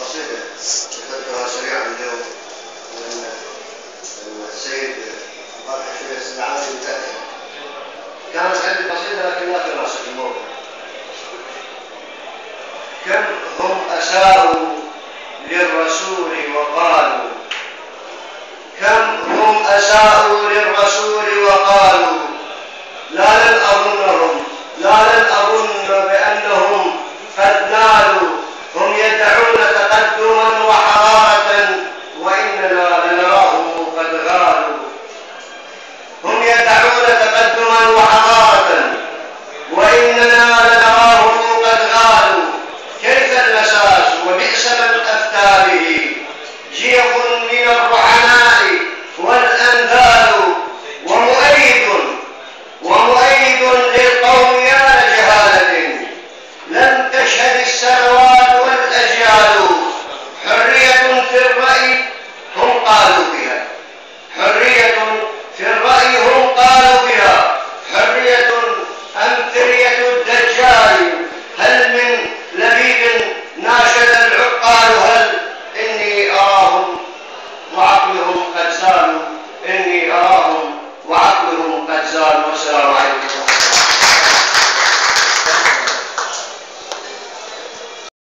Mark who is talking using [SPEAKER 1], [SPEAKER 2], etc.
[SPEAKER 1] قصيدة كتبتها سريعا اليوم من السيد فرح شوية العالي بتاعتي. كانت عندي قصيدة لكن لا تناسب الموضوع. كم هم أساءوا للرسول وقالوا، كم هم أساءوا للرسول وقالوا، لا لن أظن بأنهم قد نالوا. هم يدعون تقدما وحضارة وإننا لنراهم قد غالوا. هم يدعون تقدما وحضارة وإننا لنراهم قد غالوا. كيف المساس وبئس من أفتى به، جيع